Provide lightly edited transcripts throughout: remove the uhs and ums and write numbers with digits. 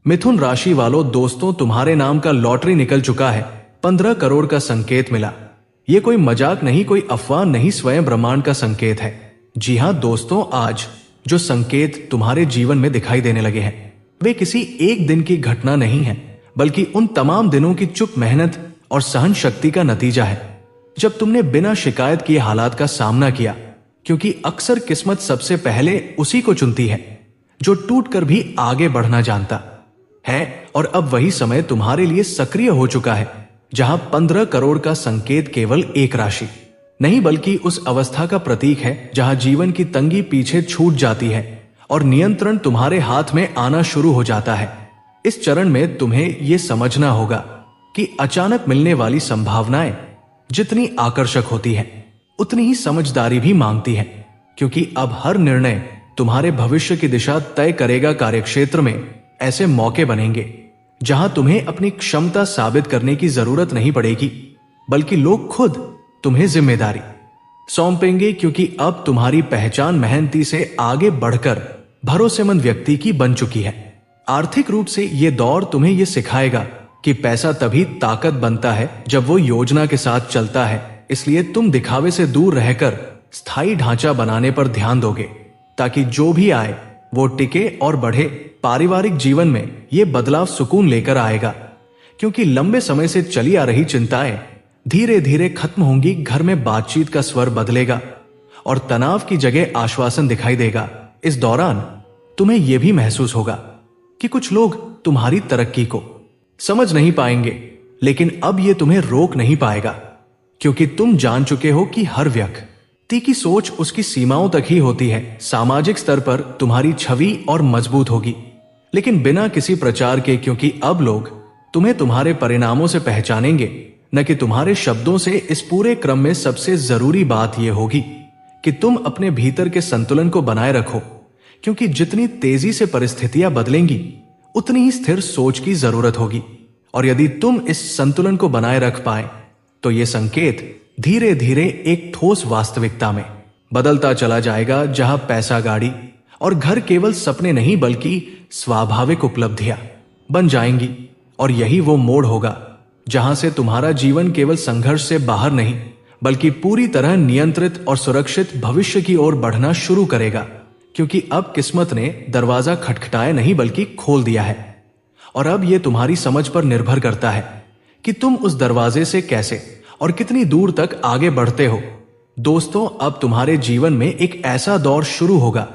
मिथुन राशि वालों, दोस्तों तुम्हारे नाम का लॉटरी निकल चुका है। 15 करोड़ का संकेत मिला। ये कोई मजाक नहीं, कोई अफवाह नहीं, स्वयं ब्रह्मांड का संकेत है। जी हाँ दोस्तों, आज जो संकेत तुम्हारे जीवन में दिखाई देने लगे हैं वे किसी एक दिन की घटना नहीं है, बल्कि उन तमाम दिनों की चुप मेहनत और सहन शक्ति का नतीजा है जब तुमने बिना शिकायत किए हालात का सामना किया। क्योंकि अक्सर किस्मत सबसे पहले उसी को चुनती है जो टूटकर भी आगे बढ़ना जानता है। और अब वही समय तुम्हारे लिए सक्रिय हो चुका है जहां 15 करोड़ का संकेत केवल एक राशि नहीं, बल्कि उस अवस्था का प्रतीक है जहां जीवन की तंगी पीछे छूट जाती है और नियंत्रण तुम्हारे हाथ में आना शुरू हो जाता है। इस चरण में तुम्हें यह समझना होगा कि अचानक मिलने वाली संभावनाएं जितनी आकर्षक होती है उतनी ही समझदारी भी मांगती है। क्योंकि अब हर निर्णय तुम्हारे भविष्य की दिशा तय करेगा। कार्यक्षेत्र में ऐसे मौके बनेंगे जहां तुम्हें अपनी क्षमता साबित करने की जरूरत नहीं पड़ेगी, बल्कि लोग खुद तुम्हें जिम्मेदारी सौंपेंगे। क्योंकि अब तुम्हारी पहचान मेहनती से आगे बढ़कर भरोसेमंद व्यक्ति की बन चुकी है। आर्थिक रूप से यह दौर तुम्हें यह सिखाएगा कि पैसा तभी ताकत बनता है जब वो योजना के साथ चलता है। इसलिए तुम दिखावे से दूर रहकर स्थायी ढांचा बनाने पर ध्यान दोगे, ताकि जो भी आए वो टिके और बढ़े। पारिवारिक जीवन में ये बदलाव सुकून लेकर आएगा, क्योंकि लंबे समय से चली आ रही चिंताएं धीरे धीरे खत्म होंगी। घर में बातचीत का स्वर बदलेगा और तनाव की जगह आश्वासन दिखाई देगा। इस दौरान तुम्हें यह भी महसूस होगा कि कुछ लोग तुम्हारी तरक्की को समझ नहीं पाएंगे, लेकिन अब यह तुम्हें रोक नहीं पाएगा, क्योंकि तुम जान चुके हो कि हर व्यक्ति की सोच उसकी सीमाओं तक ही होती है। सामाजिक स्तर पर तुम्हारी छवि और मजबूत होगी, लेकिन बिना किसी प्रचार के, क्योंकि अब लोग तुम्हें तुम्हारे परिणामों से पहचानेंगे, न कि तुम्हारे शब्दों से। इस पूरे क्रम में सबसे जरूरी बात यह होगी कि तुम अपने भीतर के संतुलन को बनाए रखो, क्योंकि जितनी तेजी से परिस्थितियां बदलेंगी उतनी ही स्थिर सोच की जरूरत होगी। और यदि तुम इस संतुलन को बनाए रख पाए तो यह संकेत धीरे धीरे एक ठोस वास्तविकता में बदलता चला जाएगा, जहां पैसा, गाड़ी और घर केवल सपने नहीं बल्कि स्वाभाविक उपलब्धियां बन जाएंगी। और यही वो मोड़ होगा जहां से तुम्हारा जीवन केवल संघर्ष से बाहर नहीं, बल्कि पूरी तरह नियंत्रित और सुरक्षित भविष्य की ओर बढ़ना शुरू करेगा। क्योंकि अब किस्मत ने दरवाजा खटखटाया नहीं, बल्कि खोल दिया है। और अब यह तुम्हारी समझ पर निर्भर करता है कि तुम उस दरवाजे से कैसे और कितनी दूर तक आगे बढ़ते हो। दोस्तों, अब तुम्हारे जीवन में एक ऐसा दौर शुरू होगा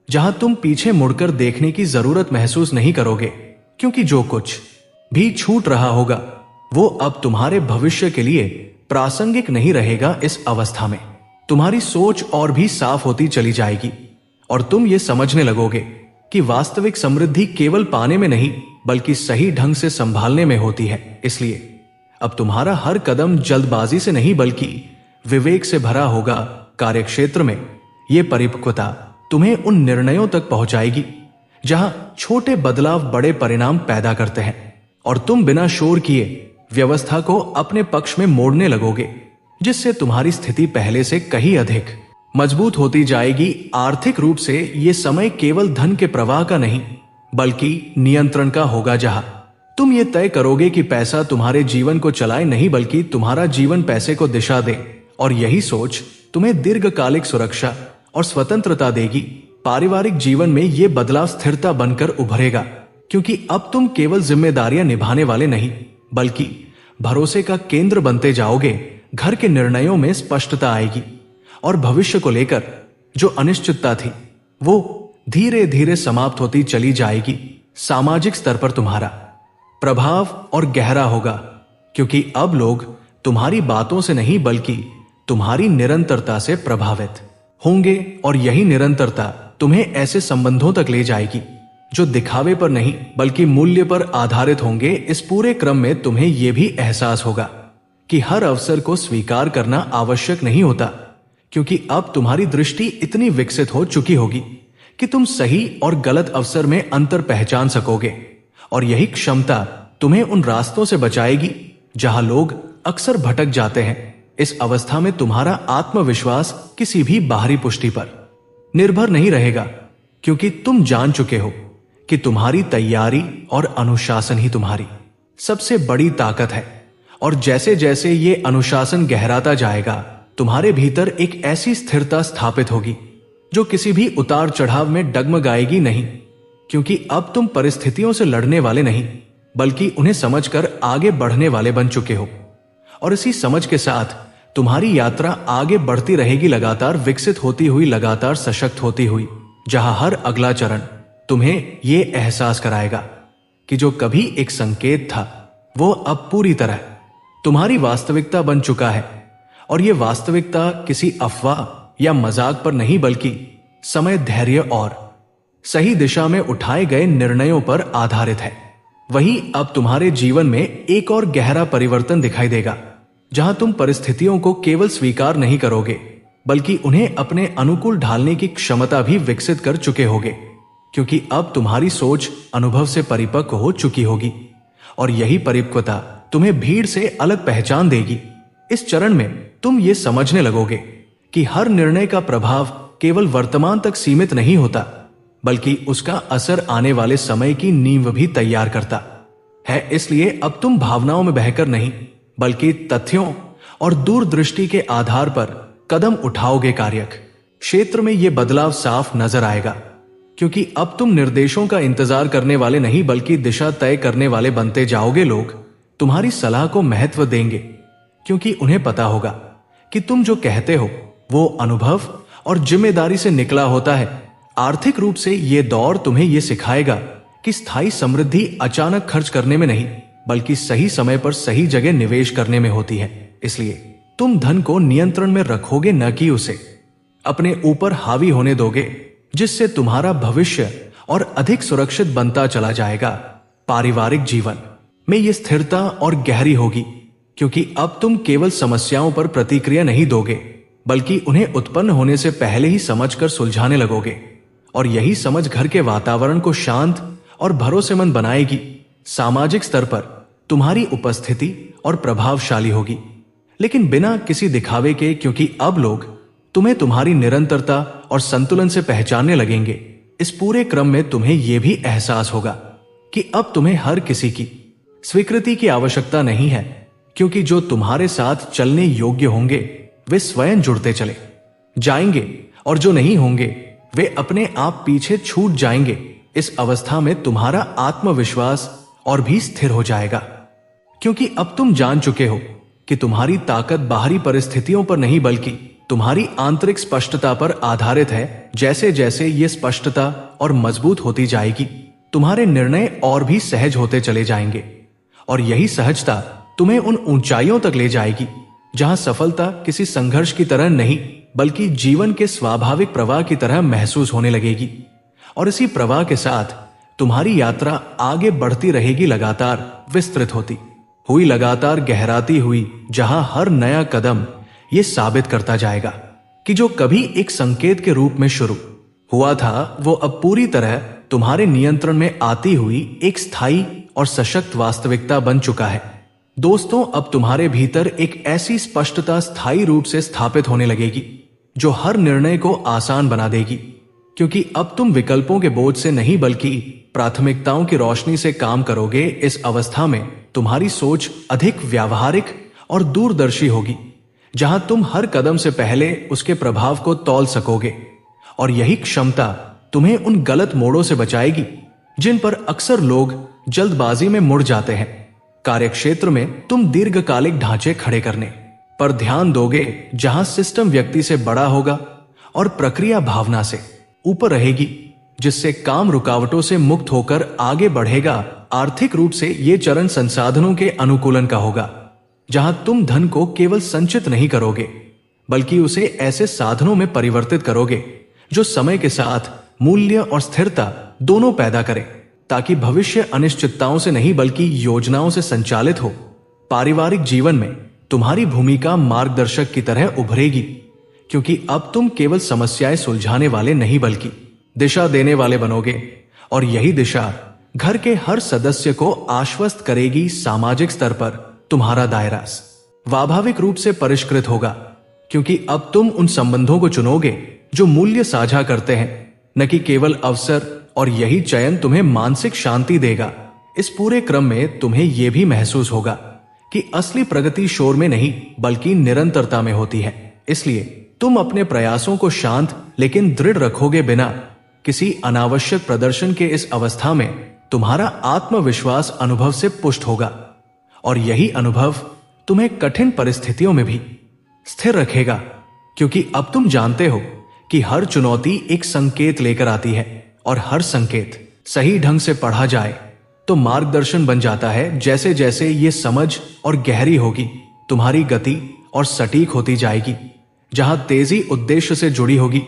जहां तुम पीछे मुड़कर देखने की जरूरत महसूस नहीं करोगे, क्योंकि जो कुछ भी छूट रहा होगा वो अब तुम्हारे भविष्य के लिए प्रासंगिक नहीं रहेगा। इस अवस्था में तुम्हारी सोच और भी साफ होती चली जाएगी और तुम ये समझने लगोगे कि वास्तविक समृद्धि केवल पाने में नहीं, बल्कि सही ढंग से संभालने में होती है। इसलिए अब तुम्हारा हर कदम जल्दबाजी से नहीं, बल्कि विवेक से भरा होगा। कार्यक्षेत्र में यह परिपक्वता तुम्हें उन निर्णयों तक पहुंचाएगी जहां छोटे बदलाव बड़े परिणाम पैदा करते हैं, और तुम बिना शोर किए व्यवस्था को अपने पक्ष में मोड़ने लगोगे, जिससे तुम्हारी स्थिति पहले से कहीं अधिक मजबूत होती जाएगी। आर्थिक रूप से यह समय केवल धन के प्रवाह का नहीं, बल्कि नियंत्रण का होगा, जहां तुम ये तय करोगे कि पैसा तुम्हारे जीवन को चलाए नहीं, बल्कि तुम्हारा जीवन पैसे को दिशा दे। और यही सोच तुम्हें दीर्घकालिक सुरक्षा और स्वतंत्रता देगी। पारिवारिक जीवन में यह बदलाव स्थिरता बनकर उभरेगा, क्योंकि अब तुम केवल जिम्मेदारियां निभाने वाले नहीं, बल्कि भरोसे का केंद्र बनते जाओगे। घर के निर्णयों में स्पष्टता आएगी और भविष्य को लेकर जो अनिश्चितता थी वो धीरे धीरे समाप्त होती चली जाएगी। सामाजिक स्तर पर तुम्हारा प्रभाव और गहरा होगा, क्योंकि अब लोग तुम्हारी बातों से नहीं, बल्कि तुम्हारी निरंतरता से प्रभावित होंगे। और यही निरंतरता तुम्हें ऐसे संबंधों तक ले जाएगी जो दिखावे पर नहीं, बल्कि मूल्य पर आधारित होंगे। इस पूरे क्रम में तुम्हें यह भी एहसास होगा कि हर अवसर को स्वीकार करना आवश्यक नहीं होता, क्योंकि अब तुम्हारी दृष्टि इतनी विकसित हो चुकी होगी कि तुम सही और गलत अवसर में अंतर पहचान सकोगे। और यही क्षमता तुम्हें उन रास्तों से बचाएगी जहां लोग अक्सर भटक जाते हैं। इस अवस्था में तुम्हारा आत्मविश्वास किसी भी बाहरी पुष्टि पर निर्भर नहीं रहेगा, क्योंकि तुम जान चुके हो कि तुम्हारी तैयारी और अनुशासन ही तुम्हारी सबसे बड़ी ताकत है। और जैसे जैसे ये अनुशासन गहराता जाएगा, तुम्हारे भीतर एक ऐसी स्थिरता स्थापित होगी जो किसी भी उतार चढ़ाव में डगमगाएगी नहीं, क्योंकि अब तुम परिस्थितियों से लड़ने वाले नहीं, बल्कि उन्हें समझकर आगे बढ़ने वाले बन चुके हो। और इसी समझ के साथ तुम्हारी यात्रा आगे बढ़ती रहेगी, लगातार विकसित होती हुई, लगातार सशक्त होती हुई, जहां हर अगला चरण तुम्हें यह एहसास कराएगा कि जो कभी एक संकेत था वो अब पूरी तरह तुम्हारी वास्तविकता बन चुका है। और यह वास्तविकता किसी अफवाह या मजाक पर नहीं, बल्कि समय, धैर्य और सही दिशा में उठाए गए निर्णयों पर आधारित है। वही अब तुम्हारे जीवन में एक और गहरा परिवर्तन दिखाई देगा, जहां तुम परिस्थितियों को केवल स्वीकार नहीं करोगे, बल्कि उन्हें अपने अनुकूल ढालने की क्षमता भी विकसित कर चुके होगे, क्योंकि अब तुम्हारी सोच अनुभव से परिपक्व हो चुकी होगी। और यही परिपक्वता तुम्हें भीड़ से अलग पहचान देगी। इस चरण में तुम ये समझने लगोगे कि हर निर्णय का प्रभाव केवल वर्तमान तक सीमित नहीं होता, बल्कि उसका असर आने वाले समय की नींव भी तैयार करता है। इसलिए अब तुम भावनाओं में बहकर नहीं, बल्कि तथ्यों और दूरदृष्टि के आधार पर कदम उठाओगे। कार्यक क्षेत्र में यह बदलाव साफ नजर आएगा, क्योंकि अब तुम निर्देशों का इंतजार करने वाले नहीं, बल्कि दिशा तय करने वाले बनते जाओगे। लोग तुम्हारी सलाह को महत्व देंगे, क्योंकि उन्हें पता होगा कि तुम जो कहते हो वो अनुभव और जिम्मेदारी से निकला होता है। आर्थिक रूप से यह दौर तुम्हें यह सिखाएगा कि स्थायी समृद्धि अचानक खर्च करने में नहीं, बल्कि सही समय पर सही जगह निवेश करने में होती है। इसलिए तुम धन को नियंत्रण में रखोगे, न कि उसे अपने ऊपर हावी होने दोगे, जिससे तुम्हारा भविष्य और अधिक सुरक्षित बनता चला जाएगा। पारिवारिक जीवन में यह स्थिरता और गहरी होगी, क्योंकि अब तुम केवल समस्याओं पर प्रतिक्रिया नहीं दोगे, बल्कि उन्हें उत्पन्न होने से पहले ही समझकर सुलझाने लगोगे। और यही समझ घर के वातावरण को शांत और भरोसेमंद बनाएगी। सामाजिक स्तर पर तुम्हारी उपस्थिति और प्रभावशाली होगी, लेकिन बिना किसी दिखावे के, क्योंकि अब लोग तुम्हें तुम्हारी निरंतरता और संतुलन से पहचानने लगेंगे। इस पूरे क्रम में तुम्हें यह भी एहसास होगा कि अब तुम्हें हर किसी की स्वीकृति की आवश्यकता नहीं है, क्योंकि जो तुम्हारे साथ चलने योग्य होंगे वे स्वयं जुड़ते चले जाएंगे, और जो नहीं होंगे वे अपने आप पीछे छूट जाएंगे। इस अवस्था में तुम्हारा आत्मविश्वास और भी स्थिर हो जाएगा, क्योंकि अब तुम जान चुके हो कि तुम्हारी ताकत बाहरी परिस्थितियों पर नहीं, बल्कि तुम्हारी आंतरिक स्पष्टता पर आधारित है। जैसे जैसे ये स्पष्टता और मजबूत होती जाएगी, तुम्हारे निर्णय और भी सहज होते चले जाएंगे, और यही सहजता तुम्हें उन ऊंचाइयों तक ले जाएगी जहां सफलता किसी संघर्ष की तरह नहीं, बल्कि जीवन के स्वाभाविक प्रवाह की तरह महसूस होने लगेगी। और इसी प्रवाह के साथ तुम्हारी यात्रा आगे बढ़ती रहेगी, लगातार विस्तृत होती हुई, लगातार गहराती हुई, जहां हर नया कदम यह साबित करता जाएगा कि जो कभी एक संकेत के रूप में शुरू हुआ था, वो अब पूरी तरह तुम्हारे नियंत्रण में आती हुई एक स्थायी और सशक्त वास्तविकता बन चुका है। दोस्तों, अब तुम्हारे भीतर एक ऐसी स्पष्टता स्थायी रूप से स्थापित होने लगेगी जो हर निर्णय को आसान बना देगी, क्योंकि अब तुम विकल्पों के बोझ से नहीं, बल्कि प्राथमिकताओं की रोशनी से काम करोगे। इस अवस्था में तुम्हारी सोच अधिक व्यावहारिक और दूरदर्शी होगी, जहां तुम हर कदम से पहले उसके प्रभाव को तौल सकोगे। और यही क्षमता तुम्हें उन गलत मोड़ों से बचाएगी जिन पर अक्सर लोग जल्दबाजी में मुड़ जाते हैं। कार्यक्षेत्र में तुम दीर्घकालिक ढांचे खड़े करने पर ध्यान दोगे, जहां सिस्टम व्यक्ति से बड़ा होगा और प्रक्रिया भावना से ऊपर रहेगी, जिससे काम रुकावटों से मुक्त होकर आगे बढ़ेगा। आर्थिक रूप से यह चरण संसाधनों के अनुकूलन का होगा, जहां तुम धन को केवल संचित नहीं करोगे, बल्कि उसे ऐसे साधनों में परिवर्तित करोगे जो समय के साथ मूल्य और स्थिरता दोनों पैदा करें, ताकि भविष्य अनिश्चितताओं से नहीं, बल्कि योजनाओं से संचालित हो। पारिवारिक जीवन में तुम्हारी भूमिका मार्गदर्शक की तरह उभरेगी, क्योंकि अब तुम केवल समस्याएं सुलझाने वाले नहीं, बल्कि दिशा देने वाले बनोगे। और यही दिशा घर के हर सदस्य को आश्वस्त करेगी। सामाजिक स्तर पर तुम्हारा दायरा स्वाभाविक रूप से परिष्कृत होगा, क्योंकि अब तुम उन संबंधों को चुनोगे जो मूल्य साझा करते हैं, न कि केवल अवसर और यही चयन तुम्हें मानसिक शांति देगा। इस पूरे क्रम में तुम्हें यह भी महसूस होगा कि असली प्रगति शोर में नहीं बल्कि निरंतरता में होती है। इसलिए तुम अपने प्रयासों को शांत लेकिन दृढ़ रखोगे बिना किसी अनावश्यक प्रदर्शन के। इस अवस्था में तुम्हारा आत्मविश्वास अनुभव से पुष्ट होगा और यही अनुभव तुम्हें कठिन परिस्थितियों में भी स्थिर रखेगा, क्योंकि अब तुम जानते हो कि हर चुनौती एक संकेत लेकर आती है और हर संकेत सही ढंग से पढ़ा जाए तो मार्गदर्शन बन जाता है। जैसे जैसे ये समझ और गहरी होगी, तुम्हारी गति और सटीक होती जाएगी। जहां तेजी उद्देश्य से जुड़ी होगी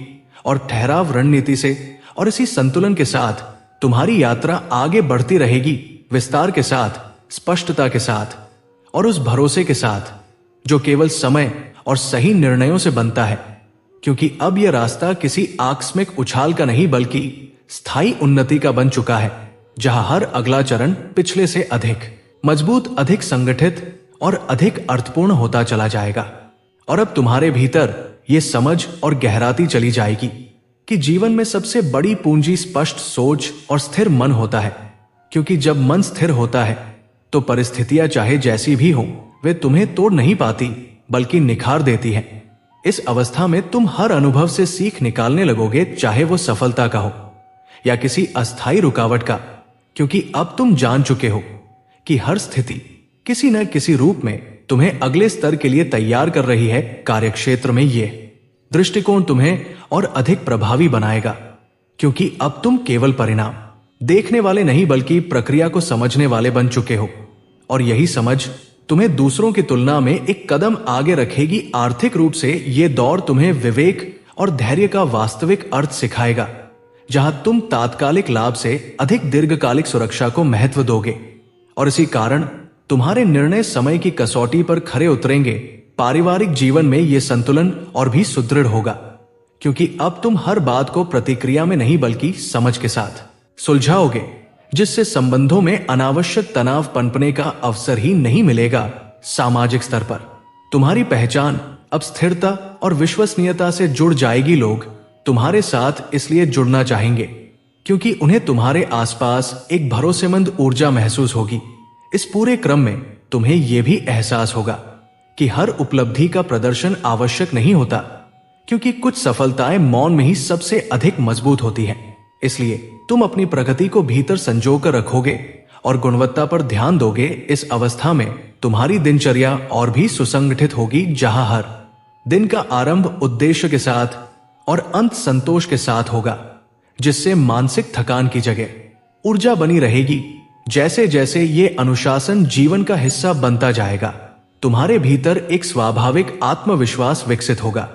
और ठहराव रणनीति से, और इसी संतुलन के साथ तुम्हारी यात्रा आगे बढ़ती रहेगी, विस्तार के साथ, स्पष्टता के साथ और उस भरोसे के साथ जो केवल समय और सही निर्णयों से बनता है। क्योंकि अब यह रास्ता किसी आकस्मिक उछाल का नहीं बल्कि स्थायी उन्नति का बन चुका है, जहां हर अगला चरण पिछले से अधिक मजबूत, अधिक संगठित और अधिक अर्थपूर्ण होता चला जाएगा। और अब तुम्हारे भीतर यह समझ और गहराती चली जाएगी कि जीवन में सबसे बड़ी पूंजी स्पष्ट सोच और स्थिर मन होता है। क्योंकि जब मन स्थिर होता है तो परिस्थितियां चाहे जैसी भी हों, वे तुम्हें तोड़ नहीं पाती बल्कि निखार देती हैं। इस अवस्था में तुम हर अनुभव से सीख निकालने लगोगे, चाहे वो सफलता का हो या किसी अस्थायी रुकावट का। क्योंकि अब तुम जान चुके हो कि हर स्थिति किसी न किसी रूप में तुम्हें अगले स्तर के लिए तैयार कर रही है। कार्यक्षेत्र में यह दृष्टिकोण तुम्हें और अधिक प्रभावी बनाएगा, क्योंकि अब तुम केवल परिणाम देखने वाले नहीं बल्कि प्रक्रिया को समझने वाले बन चुके हो। और यही समझ तुम्हें दूसरों की तुलना में एक कदम आगे रखेगी। आर्थिक रूप से यह दौर तुम्हें विवेक और धैर्य का वास्तविक अर्थ सिखाएगा, जहां तुम तात्कालिक लाभ से अधिक दीर्घकालिक सुरक्षा को महत्व दोगे। और इसी कारण तुम्हारे निर्णय समय की कसौटी पर खरे उतरेंगे। पारिवारिक जीवन में यह संतुलन और भी सुदृढ़ होगा, क्योंकि अब तुम हर बात को प्रतिक्रिया में नहीं बल्कि समझ के साथ सुलझाओगे, जिससे संबंधों में अनावश्यक तनाव पनपने का अवसर ही नहीं मिलेगा। सामाजिक स्तर पर तुम्हारी पहचान अब स्थिरता और विश्वसनीयता से जुड़ जाएगी। लोग तुम्हारे साथ इसलिए जुड़ना चाहेंगे क्योंकि उन्हें तुम्हारे आसपास एक भरोसेमंद ऊर्जा महसूस होगी। इस पूरे क्रम में तुम्हें यह भी एहसास होगा कि हर उपलब्धि का प्रदर्शन आवश्यक नहीं होता, क्योंकि कुछ सफलताएं मौन में ही सबसे अधिक मजबूत होती हैं। इसलिए तुम अपनी प्रगति को भीतर संजो कर रखोगे और गुणवत्ता पर ध्यान दोगे। इस अवस्था में तुम्हारी दिनचर्या और भी सुसंगठित होगी, जहां हर दिन का आरंभ उद्देश्य के साथ और अंत संतोष के साथ होगा, जिससे मानसिक थकान की जगह ऊर्जा बनी रहेगी। जैसे जैसे ये अनुशासन जीवन का हिस्सा बनता जाएगा, तुम्हारे भीतर एक स्वाभाविक आत्मविश्वास विकसित होगा,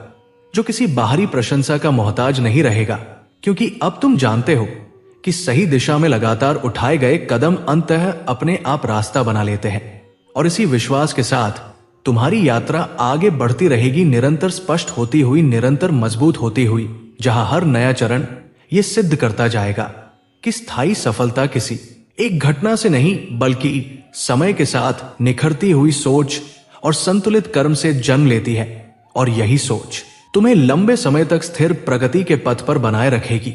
जो किसी बाहरी प्रशंसा का मोहताज नहीं रहेगा। क्योंकि अब तुम जानते हो कि सही दिशा में लगातार उठाए गए कदम अंततः अपने आप रास्ता बना लेते हैं। और इसी विश्वास के साथ तुम्हारी यात्रा आगे बढ़ती रहेगी, निरंतर स्पष्ट होती हुई, निरंतर मजबूत होती हुई, जहां हर नया चरण यह सिद्ध करता जाएगा कि स्थायी सफलता किसी एक घटना से नहीं बल्कि समय के साथ निखरती हुई सोच और संतुलित कर्म से जन्म लेती है। और यही सोच तुम्हें लंबे समय तक स्थिर प्रगति के पथ पर बनाए रखेगी।